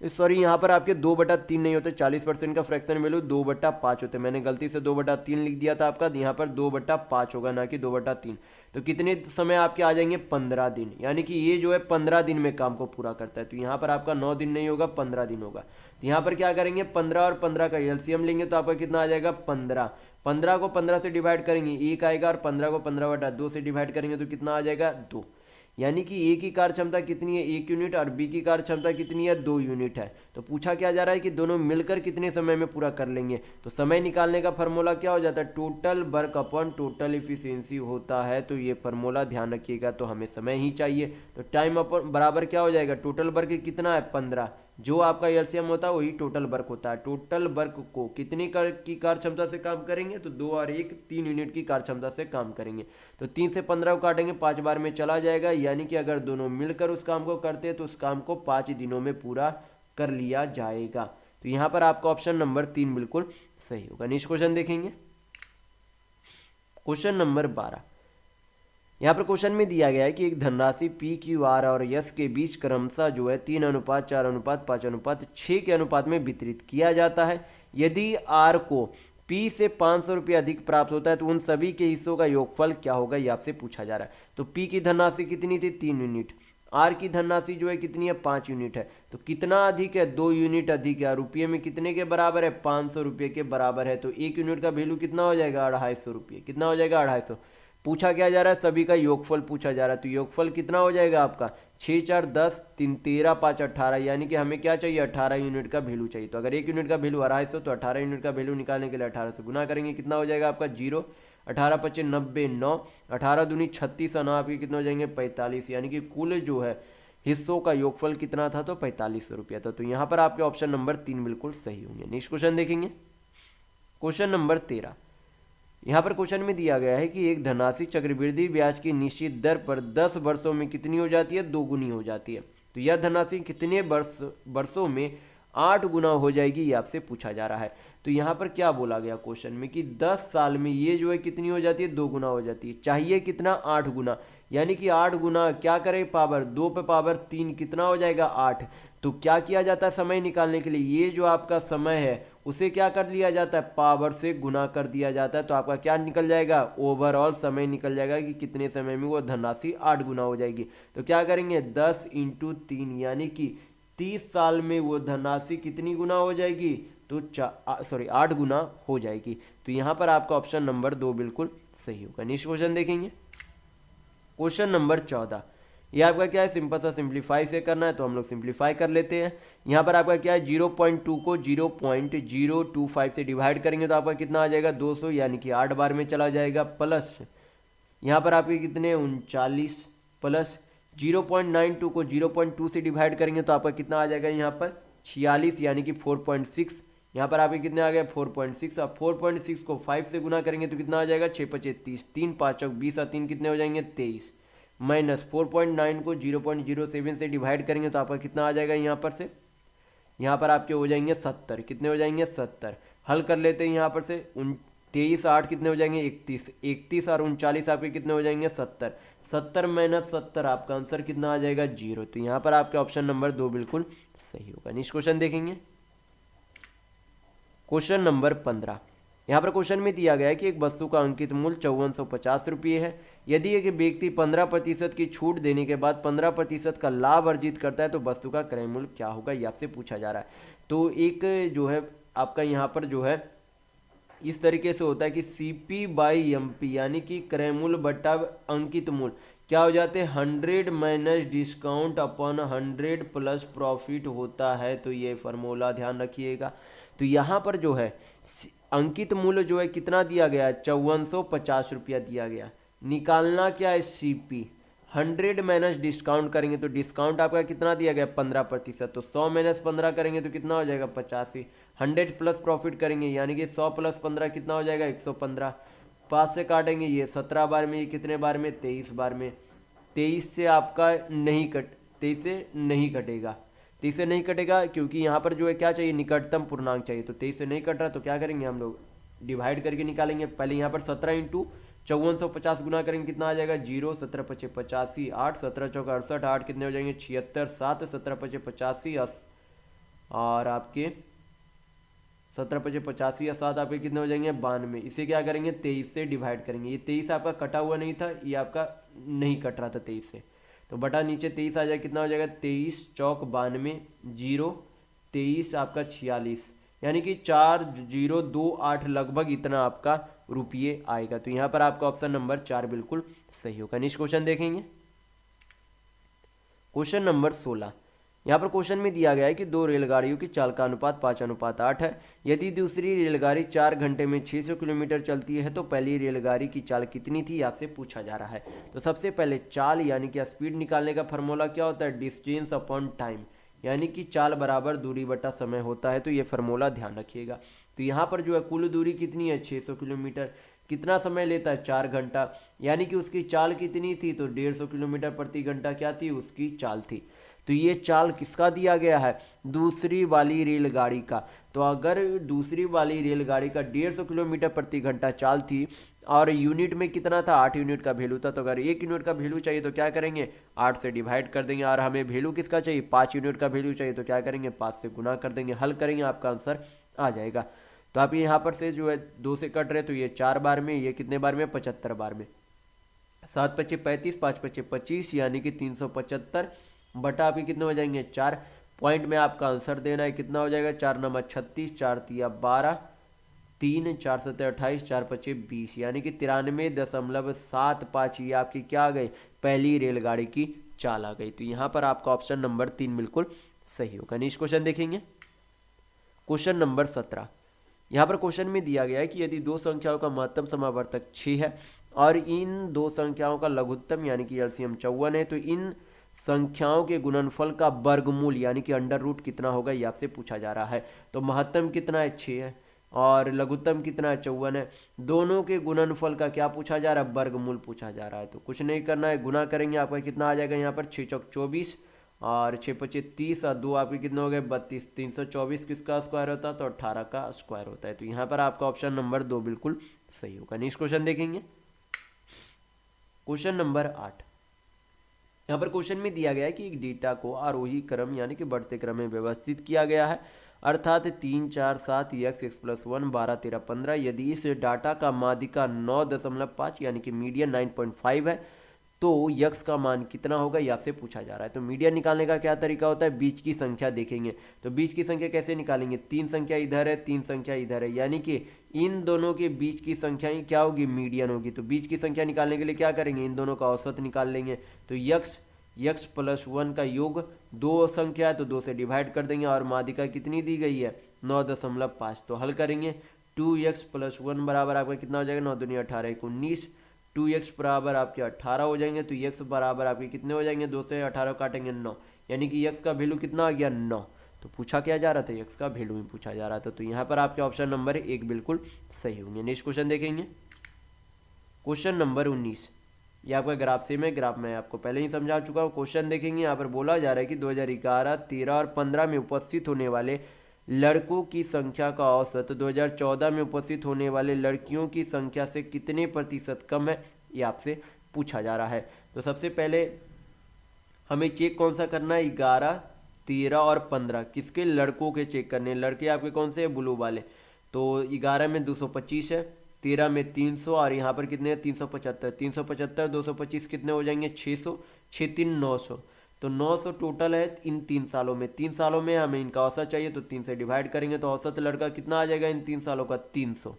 सॉरी यहाँ पर आपके 2/3 नहीं होते, 40% का फ्रैक्शन वैल्यू 2/5 होते। मैंने गलती से 2/3 लिख दिया था आपका, यहाँ पर 2/5 होगा, ना कि 2/3। तो कितने समय आपके आ जाएंगे, 15 दिन। यानी कि ये जो है 15 दिन में काम को पूरा करता है। तो यहाँ पर आपका 9 दिन नहीं होगा, 15 दिन होगा। तो यहाँ पर क्या करेंगे, 15 और 15 का एलसीएम लेंगे तो आपका कितना आ जाएगा, 15। 15 को 15 से डिवाइड करेंगे 1 आएगा, और 15 को 15/2 से डिवाइड करेंगे तो कितना आ जाएगा, 2। यानी कि ए की कार्य क्षमता कितनी है, 1 यूनिट, और बी की कार्य क्षमता कितनी है, 2 यूनिट है। तो पूछा क्या जा रहा है कि दोनों मिलकर कितने समय में पूरा कर लेंगे। तो समय निकालने का फॉर्मूला क्या हो जाता है, total work upon total efficiency होता है। तो ये फॉर्मूला ध्यान रखिएगा। तो हमें समय ही चाहिए, तो टाइम अपॉन बराबर क्या हो जाएगा, टोटल वर्क कितना है, 15। जो आपका एलसीएम होता है वही टोटल वर्क होता है। टोटल वर्क को कितनी की कार्य क्षमता से काम करेंगे, तो 2 और 1 3 यूनिट की कार्य क्षमता से काम करेंगे। तो 3 से 15 को काटेंगे, 5 बार में चला जाएगा। यानी कि अगर दोनों मिलकर उस काम को करते हैं तो उस काम को 5 दिनों में पूरा कर लिया जाएगा। तो यहाँ पर आपका ऑप्शन नंबर 3 बिल्कुल सही होगा। नेक्स्ट क्वेश्चन देखेंगे, क्वेश्चन नंबर 12। यहाँ पर क्वेश्चन में दिया गया है कि एक धनराशि पी क्यू आर और यस के बीच क्रमशः जो है 3:4:5:6 के अनुपात में वितरित किया जाता है। यदि आर को पी से 500 रुपये अधिक प्राप्त होता है तो उन सभी के हिस्सों का योगफल क्या होगा, ये आपसे पूछा जा रहा है। तो पी की धनराशि कितनी थी, 3 यूनिट। आर की धनराशि जो है कितनी है, 5 यूनिट है। तो कितना अधिक है, 2 यूनिट अधिक है। रुपये में कितने के बराबर है, 500 रुपये के बराबर है। तो 1 यूनिट का वैल्यू कितना हो जाएगा, 250 रुपये। कितना हो जाएगा, 250। पूछा क्या जा रहा है, सभी का योगफल पूछा जा रहा है। तो योगफल कितना हो जाएगा आपका, 6 4 10 3 13 5 18। यानी कि हमें क्या चाहिए, 18 यूनिट का वैल्यू चाहिए। तो अगर 1 यूनिट का वैल्यू 250, तो 18 यूनिट का वैल्यू निकालने के लिए 18 से गुना करेंगे, कितना हो जाएगा आपका 0। 18 5 90 9, 18 दूनी 36 और 9 आपके कितने हो जाएंगे, 45। यानी कि कुल जो है हिस्सों का योगफल कितना था, तो 4500 रुपया था। तो यहाँ पर आपके ऑप्शन नंबर 3 बिल्कुल सही होंगे। नेक्स्ट क्वेश्चन देखेंगे, क्वेश्चन नंबर 13। यहाँ पर क्वेश्चन में दिया गया है कि एक धनराशि चक्रवृद्धि ब्याज की निश्चित दर पर 10 वर्षों में कितनी हो जाती है, 2 गुनी हो जाती है। तो यह धनराशि कितने वर्षों में 8 गुना हो जाएगी, ये आपसे पूछा जा रहा है। तो यहाँ पर क्या बोला गया क्वेश्चन में कि 10 साल में ये जो है कितनी हो जाती है, 2 गुना हो जाती है। चाहिए कितना, 8 गुना। यानी कि 8 गुना क्या करें, पावर 2 पे पावर 3 कितना हो जाएगा, 8। तो क्या किया जाता है समय निकालने के लिए, ये जो आपका समय है उसे क्या कर लिया जाता है, पावर से गुना कर दिया जाता है। तो आपका क्या निकल जाएगा, ओवरऑल समय निकल जाएगा कि कितने समय में वो धनराशि 8 गुना हो जाएगी। तो क्या करेंगे, 10 × 3 यानी कि 30 साल में वो धनराशि कितनी गुना हो जाएगी, तो 8 गुना हो जाएगी। तो यहाँ पर आपका ऑप्शन नंबर 2 बिल्कुल सही होगा। नेक्स्ट क्वेश्चन देखेंगे, क्वेश्चन नंबर 14। ये आपका क्या है, सिंपल सा सिंप्लीफाई से करना है, तो हम लोग सिंप्लीफाई कर लेते हैं। यहाँ पर आपका क्या है, 0.2 को 0.025 से डिवाइड करेंगे तो आपका कितना आ जाएगा, 200। यानी कि 8 बार में चला जाएगा। प्लस यहाँ पर आपके कितने 39, प्लस 0.92 को 0.2 से डिवाइड करेंगे तो आपका कितना आ जाएगा, यहाँ पर 46। यानी कि 4.6। यहाँ पर आपके कितने आ गए 4.6। अब 4.6 को 5 से गुना करेंगे तो कितना आ जाएगा 6 पचे 30, 3 5 20 और 3 कितने हो जाएंगे 23, माइनस 4.9 को 0.07 से डिवाइड करेंगे तो आपका कितना आ जाएगा यहाँ पर से, यहाँ पर आपके हो जाएंगे 70, कितने हो जाएंगे 70। हल कर लेते हैं यहाँ पर से 23 8 कितने हो जाएंगे 31, 31 और 39 आपके कितने हो जाएंगे 70, 70 माइनस 70 आपका आंसर कितना आ जाएगा 0। तो यहाँ पर आपके ऑप्शन नंबर 2 बिल्कुल सही होगा। नेक्स्ट क्वेश्चन देखेंगे, क्वेश्चन नंबर 15। यहाँ पर क्वेश्चन में दिया गया है कि एक वस्तु का अंकित मूल्य 5450 रुपये है। यदि एक व्यक्ति 15% की छूट देने के बाद 15% का लाभ अर्जित करता है तो वस्तु का क्रय मूल्य क्या होगा, ये आपसे पूछा जा रहा है। तो एक जो है आपका यहाँ पर जो है इस तरीके से होता है कि CP/MP यानी कि क्रय मूल्य बट्टा अंकित मूल्य क्या हो जाते हैं 100 minus discount upon 100 plus profit होता है। तो ये फार्मूला ध्यान रखिएगा। तो यहाँ पर जो है अंकित मूल्य जो है कितना दिया गया है 5450 रुपया दिया गया। निकालना क्या है CP, 100 माइनस डिस्काउंट करेंगे तो डिस्काउंट आपका कितना दिया गया 15%, तो 100 माइनस 15 करेंगे तो कितना हो जाएगा 85, 100 प्लस प्रॉफिट करेंगे यानी कि 100 प्लस 15 कितना हो जाएगा 115, 5 से काटेंगे ये 17 बार में, ये कितने बार में 23 बार में, 23 से आपका नहीं कट 23 से नहीं कटेगा, 23 से नहीं कटेगा क्योंकि यहाँ पर जो है क्या चाहिए निकटतम पूर्णांक चाहिए। तो 23 से नहीं कट रहा तो क्या करेंगे हम लोग डिवाइड करके निकालेंगे। पहले यहाँ पर 17 इंटू 5450 गुना करेंगे कितना आ जाएगा 0, 17 पचे 85, 8 17 चौका 68, 8 कितने हो जाएंगे 76, 7 17 पचे 85 और आपके 17 पचे 85 या 7 आपके कितने हो जाएंगे 92। इसे क्या करेंगे 23 से डिवाइड करेंगे। ये 23 आपका कटा हुआ नहीं था, ये आपका नहीं कट रहा था 23 से, तो बटा नीचे 23 आ जाएगा, कितना हो जाएगा 23 चौक 92, 0 23 आपका 46 यानी कि 4028 लगभग इतना आपका रुपये आएगा। तो यहाँ पर आपका ऑप्शन नंबर 4 बिल्कुल सही होगा। नेक्स्ट क्वेश्चन देखेंगे, क्वेश्चन नंबर 16। यहाँ पर क्वेश्चन में दिया गया है कि दो रेलगाड़ियों की चाल का अनुपात 5:8 है। यदि दूसरी रेलगाड़ी 4 घंटे में 600 किलोमीटर चलती है तो पहली रेलगाड़ी की चाल कितनी थी, आपसे पूछा जा रहा है। तो सबसे पहले चाल यानी कि स्पीड निकालने का फॉर्मूला क्या होता है डिस्टेंस अपॉन टाइम, यानी कि चाल बराबर दूरी बटा समय होता है। तो ये फार्मूला ध्यान रखिएगा। तो यहाँ पर जो है कुल दूरी कितनी है 600 किलोमीटर, कितना समय लेता है 4 घंटा, यानी कि उसकी चाल कितनी थी तो 150 किलोमीटर प्रति घंटा क्या थी उसकी चाल थी। तो ये चाल किसका दिया गया है दूसरी वाली रेलगाड़ी का। तो अगर दूसरी वाली रेलगाड़ी का 150 किलोमीटर प्रति घंटा चाल थी और यूनिट में कितना था 8 यूनिट का वैल्यू था, तो अगर 1 यूनिट का वैल्यू चाहिए तो क्या करेंगे 8 से डिवाइड कर देंगे, और हमें वैल्यू किसका चाहिए 5 यूनिट का वैल्यू चाहिए तो क्या करेंगे 5 से गुना कर देंगे। हल करेंगे आपका आंसर आ जाएगा। तो आप यहाँ पर से जो है 2 से कट रहे तो ये 4 बार में, ये कितने बार में 75 बार में, 7 पचे 35, 5 पचे 25 यानी कि 375 बटा आपके कितने हो जाएंगे 4। पॉइंट में आपका आंसर देना है, कितना हो जाएगा 4 नंबर 36, 4 तिया 12, 3 4 7 28, 4 पचे 20 यानी कि 93.75 ये आपकी क्या आ गई पहली रेलगाड़ी की चाल आ गई। तो यहाँ पर आपका ऑप्शन नंबर 3 बिल्कुल सही होगा। नेक्स्ट क्वेश्चन देखेंगे, क्वेश्चन नंबर 17। यहाँ पर क्वेश्चन में दिया गया है कि यदि दो संख्याओं का महत्तम समावर्तक 6 है और इन दो संख्याओं का लघुत्तम यानी कि एलसीएम 54 है तो इन संख्याओं के गुणनफल का वर्गमूल यानी कि अंडर रूट कितना होगा, ये आपसे पूछा जा रहा है। तो महत्तम कितना है 6 है और लघुत्तम कितना है 54 है, दोनों के गुणनफल का क्या पूछा जा रहा है वर्गमूल पूछा जा रहा है। तो कुछ नहीं करना है, गुना करेंगे आपका कितना आ जाएगा यहाँ पर 6 चौक 24 और 6 पचे 30 और 2 आपके कितने हो गए 32, 324 किसका स्क्वायर होता है तो 18 का स्क्वायर होता है। तो यहाँ पर आपका ऑप्शन नंबर 2 बिल्कुल सही होगा। नेक्स्ट क्वेश्चन देखेंगे, क्वेश्चन नंबर 8। यहाँ पर क्वेश्चन में दिया गया है कि एक डेटा को आरोही क्रम यानी कि बढ़ते क्रम में व्यवस्थित किया गया है, अर्थात 3 4 7 x + 1 12 13 15। यदि इस डाटा का माध्यिका 9.5 यानी कि मीडियन 9.5 है तो यक्स का मान कितना होगा, ये आपसे पूछा जा रहा है। तो मीडियन निकालने का क्या तरीका होता है, बीच की संख्या देखेंगे। तो बीच की संख्या कैसे निकालेंगे, 3 संख्या इधर है 3 संख्या इधर है, यानी कि इन दोनों के बीच की संख्या क्या होगी मीडियन होगी। तो बीच की संख्या निकालने के लिए क्या करेंगे, इन दोनों का औसत निकाल लेंगे। तो यक्स + 1 का योग 2 संख्या है तो 2 से डिवाइड कर देंगे और माध्यिका कितनी दी गई है 9.5। तो हल करेंगे 2x + 1 बराबर आपका कितना हो जाएगा 9 दूनी 18 1 19, 2x बराबर आपके 18 हो जाएंगे। तो x बराबर आपके कितने हो जाएंगे 2 से 18 काटेंगे 9, यानी कि x का वैल्यू कितना आ गया 9। तो पूछा क्या जा रहा था, एक्स का वैल्यू में पूछा जा रहा था। तो यहाँ पर आपके ऑप्शन नंबर 1 बिल्कुल सही होंगे। नेक्स्ट क्वेश्चन देखेंगे, क्वेश्चन नंबर 19। ये आपका ग्राफ सेम है, ग्राफ मैं आपको पहले ही समझा चुका हूँ। क्वेश्चन देखेंगे, यहाँ पर बोला जा रहा है कि 2011, 13 और 15 में उपस्थित होने वाले लड़कों की संख्या का औसत 2014 में उपस्थित होने वाले लड़कियों की संख्या से कितने प्रतिशत कम है, ये आपसे पूछा जा रहा है। तो सबसे पहले हमें चेक कौन सा करना है, 11, 13 और 15 किसके, लड़कों के चेक करने। लड़के आपके कौन से हैं, ब्लू वाले। तो 11 में 225 है, 13 में 300 और यहाँ पर कितने हैं, 375। 375 225 कितने हो जाएंगे, 600, 6 3 900। तो 900 टोटल है इन 3 सालों में। 3 सालों में हमें इनका औसत चाहिए, तो 3 से डिवाइड करेंगे तो औसत लड़का कितना आ जाएगा इन 3 सालों का, 300।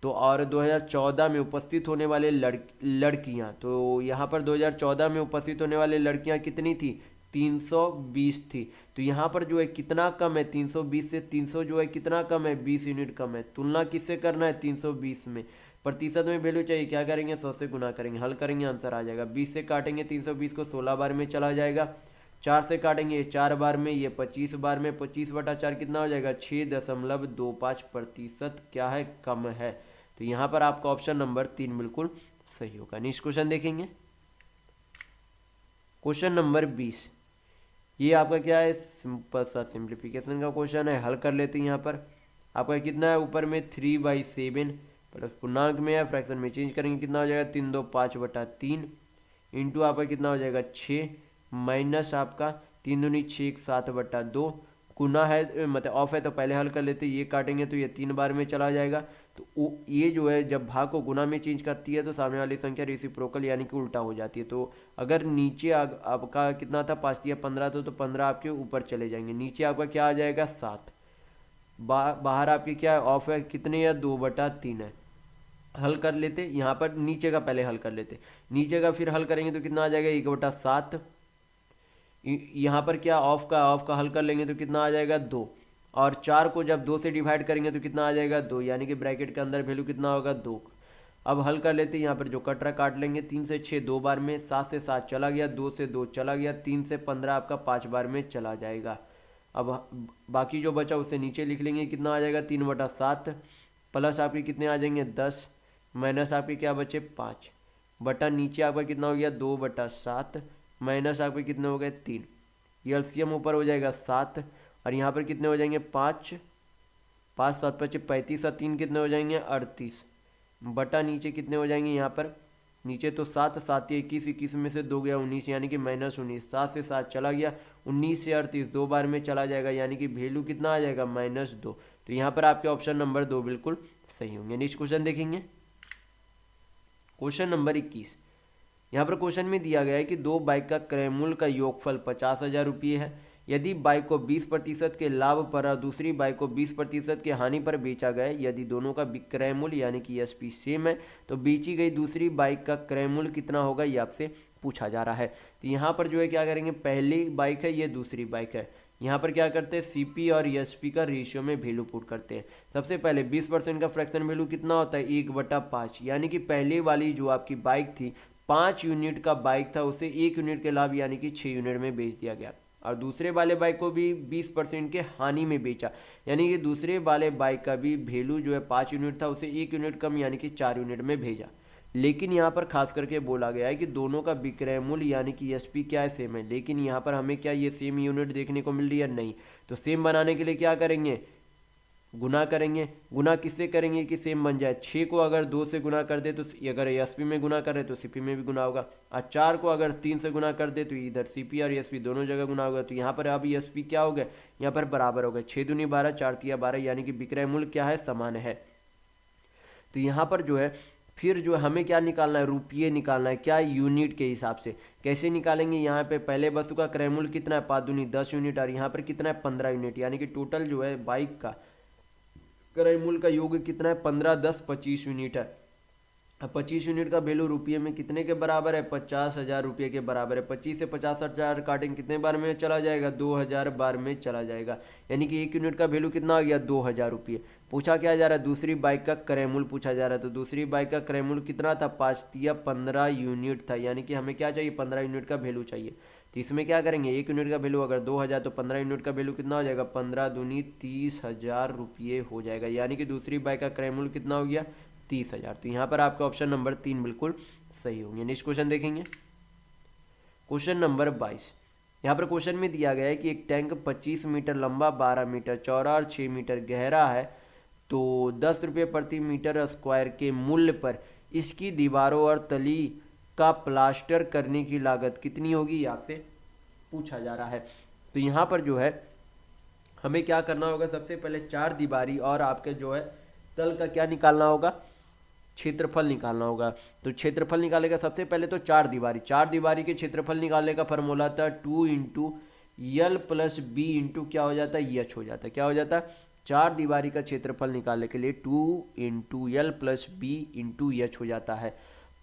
तो और 2014 में उपस्थित होने वाले लड़कियां, तो यहाँ पर 2014 में उपस्थित होने वाले लड़कियां कितनी थी, 320 थी। तो यहाँ पर जो है कितना कम है, 320 से 300 जो है कितना कम है, 20 यूनिट कम है। तुलना किससे करना है, 320 में। प्रतिशत में वैल्यू चाहिए, क्या करेंगे, 100 से गुना करेंगे, हल करेंगे, आंसर आ जाएगा। 20 से काटेंगे 320 को, 16 बार में चला जाएगा। 4 से काटेंगे 4 बार में, ये 25 बार में, 25/4 कितना हो जाएगा, 6.25% क्या है, कम है। तो यहाँ पर आपका ऑप्शन नंबर 3 बिल्कुल सही होगा। नेक्स्ट क्वेश्चन देखेंगे, क्वेश्चन नंबर 20। ये आपका क्या है, सिंपल सा सिंप्लीफिकेशन का क्वेश्चन है, हल कर लेते हैं। यहाँ पर आपका कितना है, ऊपर में 3/7 प्लस पूर्णांक में है, फ्रैक्शन में चेंज करेंगे कितना हो जाएगा, 3 2 5/3 इंटू आपका कितना हो जाएगा 6 माइनस आपका 3 दूनी 6 1 7/2 गुना है, मतलब ऑफ है तो पहले हल कर लेते, ये काटेंगे तो ये 3 बार में चला जाएगा। तो ये जो है जब भाग को गुना में चेंज करती है तो सामने वाली संख्या रेसिप्रोकल यानी कि उल्टा हो जाती है। तो अगर नीचे आपका कितना था, 5 दिया 15 तो 15 आपके ऊपर चले जाएंगे, नीचे आपका क्या आ जाएगा 7, बाहर आपकी क्या है, ऑफ है, कितने या 2/3 है। हल कर लेते, यहाँ पर नीचे का पहले हल कर लेते, नीचे का फिर हल करेंगे तो कितना आ जाएगा 1/7। यहाँ पर क्या ऑफ का हल कर लेंगे तो कितना आ जाएगा 2, और 4 को जब 2 से डिवाइड करेंगे तो कितना आ जाएगा 2, यानी कि ब्रैकेट के अंदर वैल्यू कितना होगा 2। अब हल कर लेते हैं, यहाँ पर जो कट रहा काट लेंगे, 3 से 6 2 बार में, 7 से 7 चला गया, 2 से 2 चला गया, 3 से 15 आपका 5 बार में चला जाएगा। अब बाकी जो बचा उसे नीचे लिख लेंगे, कितना आ जाएगा 3/7 प्लस आपके कितने आ जाएंगे 10 माइनस आपके क्या बचे 5 बटा नीचे आपका कितना हो गया 2/7 माइनस आपके कितने हो गए 3। ये एलसीएम ऊपर हो जाएगा 7 और यहाँ पर कितने हो जाएंगे 5 5 7 5 35 और 3 कितने हो जाएंगे 38 बटा नीचे कितने हो जाएंगे यहाँ पर नीचे तो 7 7 21 21 में से 2 गया 19 यानी कि -19 7 से 7 चला गया 19 से 38 2 बार में चला जाएगा यानी कि वैल्यू कितना आ जाएगा -2। तो यहाँ पर आपके ऑप्शन नंबर 2 बिल्कुल सही होंगे। नेक्स्ट क्वेश्चन देखेंगे, क्वेश्चन नंबर 21। यहाँ पर क्वेश्चन में दिया गया है कि दो बाइक का क्रय मूल्य का योगफल 50,000 रुपये है। यदि बाइक को 20% के लाभ पर और दूसरी बाइक को 20% के हानि पर बेचा गया, यदि दोनों का विक्रय मूल्य यानी कि एसपी सेम है, तो बेची गई दूसरी बाइक का क्रय मूल्य कितना होगा, ये आपसे पूछा जा रहा है। तो यहाँ पर जो है क्या करेंगे, पहली बाइक है ये दूसरी बाइक है, यहाँ पर क्या करते हैं सीपी और एसपी का रेशियो में वैल्यू पुट करते हैं। सबसे पहले 20% का फ्रैक्शन वैल्यू कितना होता है 1/5, यानी कि पहले वाली जो आपकी बाइक थी 5 यूनिट का बाइक था उसे 1 यूनिट के लाभ यानी कि 6 यूनिट में बेच दिया गया, और दूसरे वाले बाइक को भी 20% के हानि में बेचा, यानी कि दूसरे वाले बाइक का भी वैल्यू जो है 5 यूनिट था उसे 1 यूनिट कम यानी कि 4 यूनिट में भेजा। लेकिन यहाँ पर खास करके बोला गया है कि दोनों का विक्रय मूल्य यानी कि एसपी क्या है सेम है, लेकिन यहाँ पर हमें क्या ये सेम यूनिट देखने को मिल रही है नहीं। तो सेम बनाने के लिए क्या करेंगे, गुना करेंगे। गुना किससे करेंगे कि सेम बन जाए, 6 को अगर 2 से गुना कर दे तो अगर एसपी में गुना कर रहे तो सीपी में भी गुना होगा, और 4 को अगर 3 से गुना कर दे तो इधर सीपी और एसपी दोनों जगह गुना होगा। तो यहाँ पर अब एसपी क्या हो गया, यहाँ पर बराबर हो गए, 6 दूनी 12 4 तिया 12 यानी कि विक्रय मूल्य क्या है समान है। तो यहाँ पर जो है फिर जो हमें क्या निकालना है, रुपये निकालना है, क्या यूनिट के हिसाब से। कैसे निकालेंगे, यहाँ पे पहले वस्तु का क्रय मूल्य कितना है 5 दूनी 10 यूनिट और यहाँ पर कितना है 15 यूनिट, यानी कि टोटल जो है बाइक का क्रय मूल्य का योग कितना है 15 10 25 यूनिट है। अब 25 यूनिट का वैल्यू रुपये में कितने के बराबर है 50,000 रुपये के बराबर है। 25 से 50,000 काटेंगे कितने बार में चला जाएगा 2000 बार में चला जाएगा, यानी कि 1 यूनिट का वैल्यू कितना आ गया 2000 रुपये। पूछा क्या जा रहा है, दूसरी बाइक का क्रय मूल्य पूछा जा रहा है। तो दूसरी बाइक का क्रय मूल्य कितना था 5 तिया 15 यूनिट था, यानी कि हमें क्या चाहिए 15 यूनिट का वैल्यू चाहिए। तो इसमें क्या करेंगे, 1 यूनिट का वैल्यू अगर 2000 तो 15 यूनिट का वैल्यू कितना हो जाएगा, 15 दूनी 30,000 रुपये हो जाएगा, यानी कि दूसरी बाइक का क्रय मूल्य कितना हो गया, 30,000। तो यहाँ पर आपका ऑप्शन नंबर 3 बिल्कुल सही होंगे। नेक्स्ट क्वेश्चन देखेंगे, क्वेश्चन नंबर 22। यहाँ पर क्वेश्चन में दिया गया है कि एक टैंक 25 मीटर लंबा, 12 मीटर चौड़ा और 6 मीटर गहरा है, तो 10 रुपये प्रति मीटर स्क्वायर के मूल्य पर इसकी दीवारों और तली का प्लास्टर करने की लागत कितनी होगी, आपसे पूछा जा रहा है। तो यहाँ पर जो है हमें क्या करना होगा, सबसे पहले 4 दीवारी और आपके जो है तल का क्या निकालना होगा, क्षेत्रफल निकालना होगा। तो क्षेत्रफल निकालेगा सबसे पहले तो 4 दीवारी के क्षेत्रफल निकालने का फॉर्मूला था 2 into l plus b into क्या हो जाता है, एच हो जाता है। क्या हो जाता है, 4 दीवारी का क्षेत्रफल निकालने के लिए 2 into l plus b into h हो जाता है।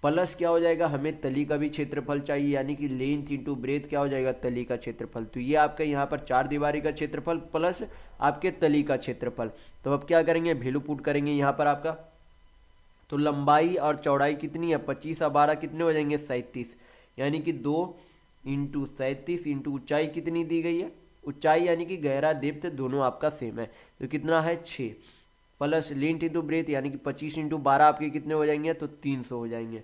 प्लस क्या हो जाएगा, हमें तली का भी क्षेत्रफल चाहिए, यानी कि लेंथ इंटू ब्रेथ क्या हो जाएगा, तली का क्षेत्रफल। तो ये आपका यहाँ पर 4 दीवारी का क्षेत्रफल प्लस आपके तली का क्षेत्रफल। तो अब क्या करेंगे, वैल्यू पुट करेंगे यहाँ पर आपका। तो लंबाई और चौड़ाई कितनी है, 25 और 12 कितने हो जाएंगे, 37, यानी कि 2 इंटू 37 इंटू ऊंचाई कितनी दी गई है, ऊंचाई यानी कि गहरा डेप्थ दोनों आपका सेम है, तो कितना है 6, प्लस लेंथ इंटू ब्रेथ यानी कि 25 इंटू 12 आपके कितने हो जाएंगे, तो 300 हो जाएंगे,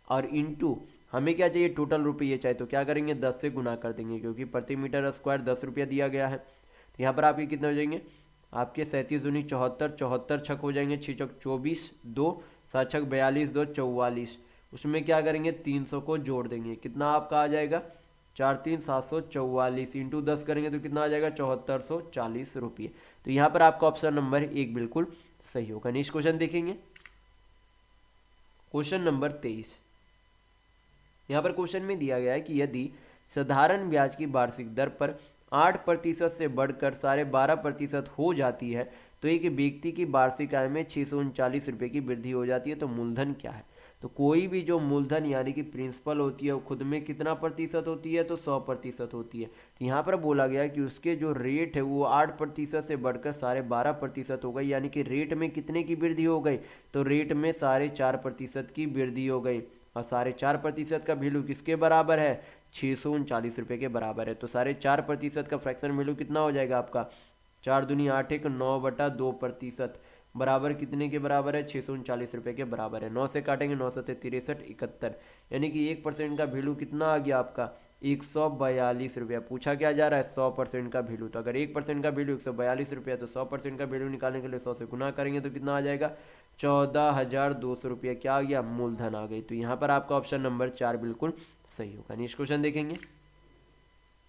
और इंटू हमें क्या चाहिए, टोटल रुपये चाहिए, तो क्या करेंगे 10 से गुना कर देंगे, क्योंकि प्रति मीटर स्क्वायर 10 रुपया दिया गया है। तो यहाँ पर आपके कितने हो जाएंगे, आपके 37 दूनी 74, 74 छक हो जाएंगे, 6 चौक 24, 2 7 छक 42, 2 44, उसमें क्या करेंगे 300 को जोड़ देंगे, कितना आपका आ जाएगा 4 3 744 इंटू 10 करेंगे तो कितना आ जाएगा 7440 रुपये। तो यहाँ पर आपका ऑप्शन नंबर 1 बिल्कुल सही होगा। नेक्स्ट क्वेश्चन देखेंगे, क्वेश्चन नंबर 23। यहाँ पर क्वेश्चन में दिया गया है कि यदि साधारण ब्याज की वार्षिक दर पर 8% से बढ़कर 12.5% हो जाती है तो एक व्यक्ति की वार्षिक आय में 639 रुपये की वृद्धि हो जाती है, तो मूलधन क्या है। तो कोई भी जो मूलधन यानी कि प्रिंसिपल होती है वो खुद में कितना प्रतिशत होती है, तो 100% होती है। तो यहाँ पर बोला गया कि उसके जो रेट है वो 8% से बढ़कर 12.5% हो गई, यानी कि रेट में कितने की वृद्धि हो गई, तो रेट में 4.5% की वृद्धि हो गई, और 4.5% का वैल्यू किसके बराबर है, 639 रुपये के बराबर है। तो 4.5% का फ्रैक्शन वैल्यू कितना हो जाएगा आपका, 4 दूनी 8 1 9/2% बराबर कितने के बराबर है, 639 रुपये के बराबर है। 9 से काटेंगे, 9 7 63 71, यानी कि 1% का वैल्यू कितना आ गया आपका 142 रुपया। पूछा क्या जा रहा है 100% का वैल्यू, तो अगर 1% का वैल्यू 142 रुपया, तो 100% का वैल्यू निकालने के लिए 100 से गुना करेंगे तो कितना आ जाएगा 14,200 रुपया, क्या आ गया मूलधन आ गई। तो यहाँ पर आपका ऑप्शन नंबर 4 बिल्कुल सही होगा। नेक्स्ट क्वेश्चन देखेंगे,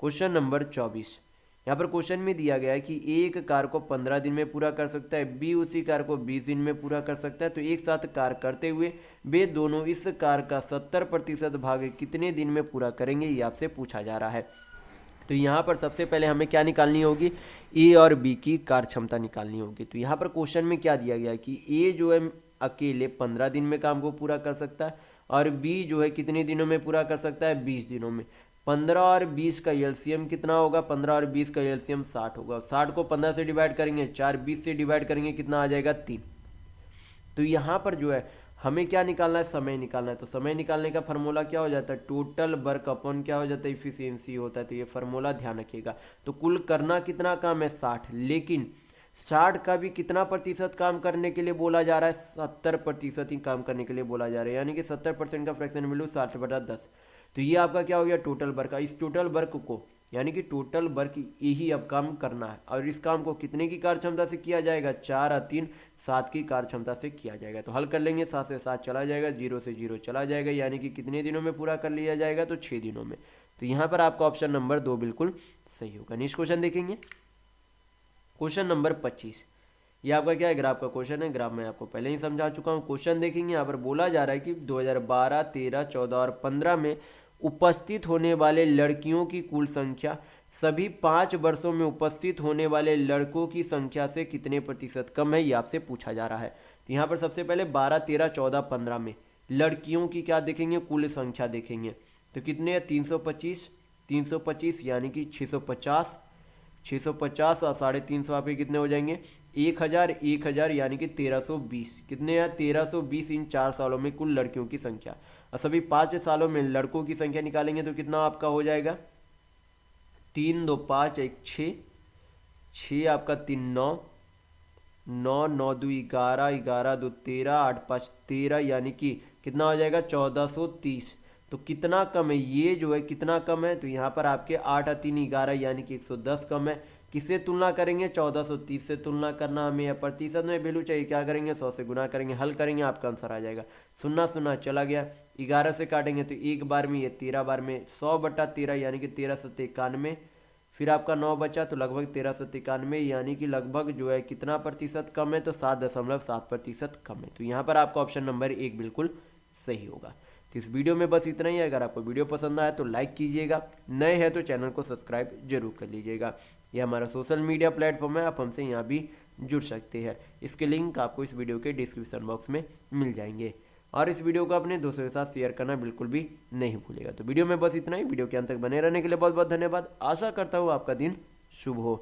क्वेश्चन नंबर 24। यहाँ पर क्वेश्चन में दिया गया है कि एक कार को 15 दिन में पूरा कर सकता है, बी उसी कार को 20 दिन में पूरा कर सकता है, तो एक साथ कार करते हुए वे दोनों इस कार का 70% भाग कितने दिन में पूरा करेंगे, ये आपसे पूछा जा रहा है। तो यहाँ पर सबसे पहले हमें क्या निकालनी होगी, ए और बी की कार्य क्षमता निकालनी होगी। तो यहाँ पर क्वेश्चन में क्या दिया गया है कि ए जो है अकेले 15 दिन में काम को पूरा कर सकता है, और बी जो है कितने दिनों में पूरा कर सकता है, 20 दिनों में। 15 और 20 का एलसीएम कितना होगा, 15 और 20 का एलसीएम 60 होगा। 60 को 15 से डिवाइड करेंगे, 4 20 से डिवाइड करेंगे, कितना आ जाएगा 3। तो यहाँ पर जो है हमें क्या निकालना है, समय निकालना है। तो समय निकालने का फार्मूला क्या हो जाता है, टोटल वर्क अपॉन क्या हो जाता है, इफिशियंसी होता है। तो ये फार्मूला ध्यान रखिएगा। तो कुल करना कितना काम है 60, लेकिन 60 का भी कितना प्रतिशत काम करने के लिए बोला जा रहा है, 70% ही काम करने के लिए बोला जा रहा है, यानी कि 70% का फ्रैक्शन वैल्यू 60/10। तो ये आपका क्या हो गया टोटल वर्क। इस टोटल वर्क को यानी कि टोटल वर्क यही अब काम करना है, और इस काम को कितने की कार्य क्षमता से किया जाएगा, 4 और 3 7 की कार्य क्षमता से किया जाएगा। तो हल कर लेंगे, 7 से 7 चला जाएगा, 0 से 0 चला जाएगा, यानी कि कितने दिनों में पूरा कर लिया जाएगा, तो 6 दिनों में। तो यहाँ पर आपका ऑप्शन नंबर 2 बिल्कुल सही होगा। नेक्स्ट क्वेश्चन देखेंगे, क्वेश्चन नंबर 25। ये आपका क्या है, ग्राफ का क्वेश्चन है। ग्राफ मैं आपको पहले ही समझा चुका हूँ। क्वेश्चन देखेंगे, यहाँ पर बोला जा रहा है कि 2012, 13, 14 और 15 में उपस्थित होने वाले लड़कियों की कुल संख्या सभी 5 वर्षों में उपस्थित होने वाले लड़कों की संख्या से कितने प्रतिशत कम है, ये आपसे पूछा जा रहा है। तो यहाँ पर सबसे पहले 12, 13, 14, 15 में लड़कियों की क्या देखेंगे, कुल संख्या देखेंगे। तो कितने हैं 325, 325 यानी कि 650, 650 और 350 आप कितने हो जाएंगे 1000, 1000 यानी कि 1320। कितने हैं 1320 इन 4 सालों में कुल लड़कियों की संख्या। और सभी 5 सालों में लड़कों की संख्या निकालेंगे तो कितना आपका हो जाएगा 3 2 5 1 6, 6 आपका 3 9, 9 9 2 11, 11 2 13, 8 5 13, यानी कि कितना हो जाएगा 1430। तो कितना कम है, ये जो है कितना कम है, तो यहाँ पर आपके 8 और 3 11 यानी कि 110 कम है। किससे तुलना करेंगे, 1430 से तुलना करना हमें, या प्रतिशत में वैल्यू चाहिए, क्या करेंगे 100 से गुना करेंगे, हल करेंगे, आपका आंसर आ जाएगा। 0 0 चला गया, 11 से काटेंगे तो एक बार में, ये 13 बार में 100/13 यानी कि 1391। फिर आपका 9 बचा तो लगभग 1391, यानी कि लगभग जो है कितना प्रतिशत कम है, तो 7.7% कम है। तो यहाँ पर आपका ऑप्शन नंबर 1 बिल्कुल सही होगा। तो इस वीडियो में बस इतना ही है। अगर आपको वीडियो पसंद आया तो लाइक कीजिएगा, नए हैं तो चैनल को सब्सक्राइब जरूर कर लीजिएगा। यह हमारा सोशल मीडिया प्लेटफॉर्म है, आप हमसे यहाँ भी जुड़ सकते हैं। इसके लिंक आपको इस वीडियो के डिस्क्रिप्शन बॉक्स में मिल जाएंगे। और इस वीडियो को अपने दोस्तों के साथ शेयर करना बिल्कुल भी नहीं भूलेगा। तो वीडियो में बस इतना ही। वीडियो के अंत तक बने रहने के लिए बहुत बहुत धन्यवाद। आशा करता हूँ आपका दिन शुभ हो।